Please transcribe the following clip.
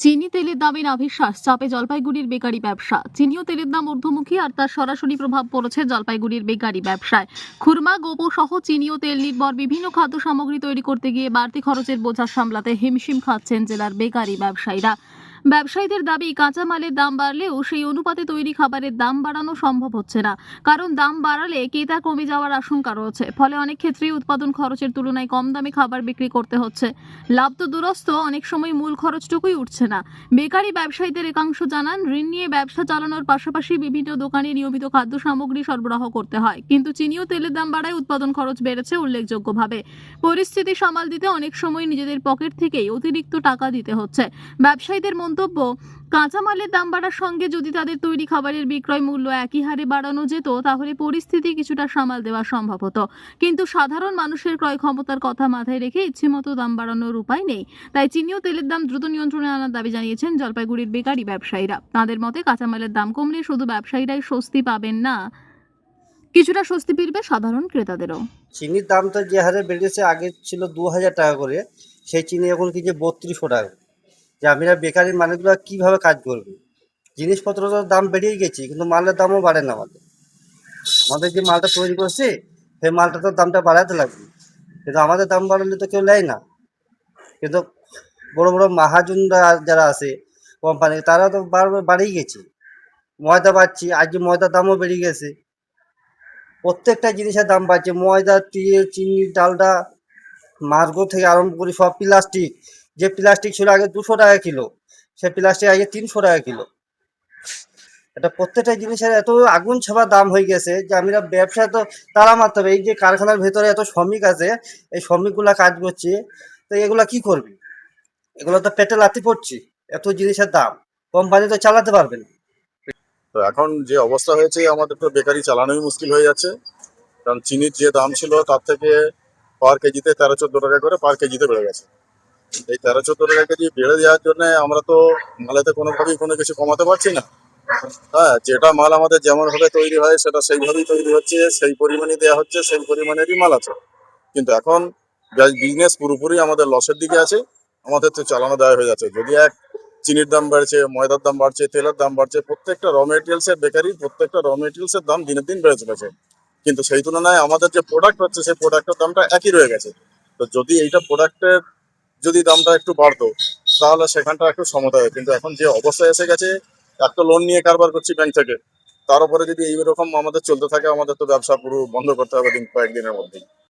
চিনি তেলের দামে নাভিশ্বাস, চাপে জলপাইগুড়ির বেকারি ব্যবসা। চিনি ও তেলের দাম ঊর্ধ্বমুখী আর তার সরাসরি প্রভাব পড়েছে জলপাইগুড়ির বেকারি ব্যবসায়। খুরমা, গোপো সহ চিনি ও তেল নির্ভর বিভিন্ন খাদ্য সামগ্রী তৈরি করতে গিয়ে বাড়তি খরচের বোঝা সামলাতে হিমশিম খাচ্ছেন জেলার বেকারি ব্যবসায়ীরা। ব্যবসায়ীদের দাবি, কাঁচামালের দাম বাড়লেও সেই অনুপাতে তৈরি খাবারের দাম বাড়ানো সম্ভব হচ্ছে না। কারণ দাম বাড়ালে ক্রেতা কমে যাওয়ার আশঙ্কা রয়েছে। ফলে অনেক ক্ষেত্রেই উৎপাদন খরচের তুলনায় কম দামে খাবার বিক্রি করতে হচ্ছে। লাভ তো দূরস্থ, অনেক সময় মূল খরচটুকুই উঠছে না। বেকারি ব্যবসায়ীদের একাংশ জানান, ঋণ নিয়ে ব্যবসা চালানোর পাশাপাশি বিভিন্ন দোকানে নিয়মিত খাদ্য সামগ্রী সরবরাহ করতে হয়, কিন্তু চিনি ও তেলের দাম বাড়ায় উৎপাদন খরচ বেড়েছে উল্লেখযোগ্যভাবে। পরিস্থিতি সামাল দিতে অনেক সময় নিজেদের পকেট থেকেই অতিরিক্ত টাকা দিতে হচ্ছে। ব্যবসায়ীদের মন্তব্য, কাঁচামালের দাম বাড়ার সঙ্গে যদি তাদের তৈরি খাবারের বিক্রয় মূল্য একই হারে বাড়ানো যেত, তাহলে পরিস্থিতি কিছুটা সামাল দেওয়া সম্ভব হতো। কিন্তু সাধারণ মানুষের ক্রয় ক্ষমতার কথা মাথায় রেখে ইচ্ছেমতো দাম বাড়ানোর উপায় নেই। তাই চিনি ও তেলের দাম দ্রুত নিয়ন্ত্রণে আনার দাবি জানিয়েছেন জলপাইগুড়ির বেকারি ব্যবসায়ীরা। তাদের মতে, কাঁচামালের দাম কমলে শুধু ব্যবসায়ীরাই স্বস্তি পাবেন না, কিছুটা স্বস্তি ফিরবে সাধারণ ক্রেতাদেরও। চিনির দামটা যে হারে বেড়েছে, আগে ছিল 2000 টাকা করে, সেই চিনি এখন কিনছে 3200 টাকা। যে আমরা বেকারি মানুষগুলো কীভাবে কাজ করবে? জিনিসপত্রের দাম বেড়েই গেছে, কিন্তু মালের দামও বাড়ে না। আমাদের যে মালটা তৈরি করছে সেই মালটা তো দামটা বাড়াতে লাগবে, কিন্তু আমাদের দাম বাড়ালে তো কেউ নেয় না। কিন্তু বড় বড় মাহাজনরা যারা আছে কোম্পানি, তারা তো বারবার বাড়েই গেছে। ময়দা বাড়ছে, আজকে ময়দার দামও বেড়ে গেছে। প্রত্যেকটা জিনিসের দাম বাড়ছে, ময়দা, তেল, চিনি, ডালডা, মাছগুলো থেকে আরম্ভ করে সব। প্লাস্টিক, যে প্লাস্টিক ছিল আগে 200 টাকা কিলো, সে প্লাস্টিক আগে 300 টাকা কিলো। এটা প্রত্যেকটা জিনিসের এত আগুন ছাপা দাম হয়ে গেছে যে আমরা ব্যবসা তো তারা মারতে হবে। এই যে কারখানার ভেতরে এত শ্রমিক আছে, এই শ্রমিকগুলা কাজ করছে, তো এগুলা কি করবে? এগুলো তো পেটে লাথি পড়ছে। এত জিনিসের দাম, কোম্পানি তো চালাতে পারবে না। তো এখন যে অবস্থা হয়েছে, আমাদের তো বেকারি চালানোই মুশকিল হয়ে যাচ্ছে। কারণ চিনির যে দাম ছিল তার থেকে পার কেজিতে 13-14 টাকা করে পার কেজিতে বেড়ে গেছে। এই 13-14 টাকা কেজি বেড়ে দেওয়ার জন্য আমরা তো মালেতে কোনোভাবেই কোনো কিছু কমাতে পারছি না। হ্যাঁ, যেটা মাল আমাদের যেমন ভাবে তৈরি হয় সেটা সেইভাবেই তৈরি হচ্ছে, সেই পরিমাণে দেওয়া হচ্ছে, সেই পরিমাণেরই মাল আছে। কিন্তু এখন বিজনেস পুরোপুরি আমাদের লসের দিকে আছে। আমাদের তো চালানো দায় হয়ে যাচ্ছে। যদি এক চিনির দাম বাড়ছে, ময়দার দাম বাড়ছে, তেলের দাম বাড়ছে, প্রত্যেকটা র মেটেরিয়ালসের বেকারির প্রত্যেকটা র মেটেরিয়ালসের দাম দিনের দিন বেড়ে চলেছে। কিন্তু সেই তুলনায় আমাদের যে প্রোডাক্ট হচ্ছে সেই প্রোডাক্টের দামটা একই রয়ে গেছে। তো যদি এইটা প্রোডাক্টের যদি দামটা একটু বাড়তো তাহলে সেখানটা একটু সমতা হয়। কিন্তু এখন যে অবস্থায় এসে গেছে, একটা লোন নিয়ে কারবার করছি ব্যাংক থেকে, তার উপরে যদি এইরকম আমাদের চলতে থাকে, আমাদের তো ব্যবসা পুরো বন্ধ করতে হবে কয়েকদিনের মধ্যেই।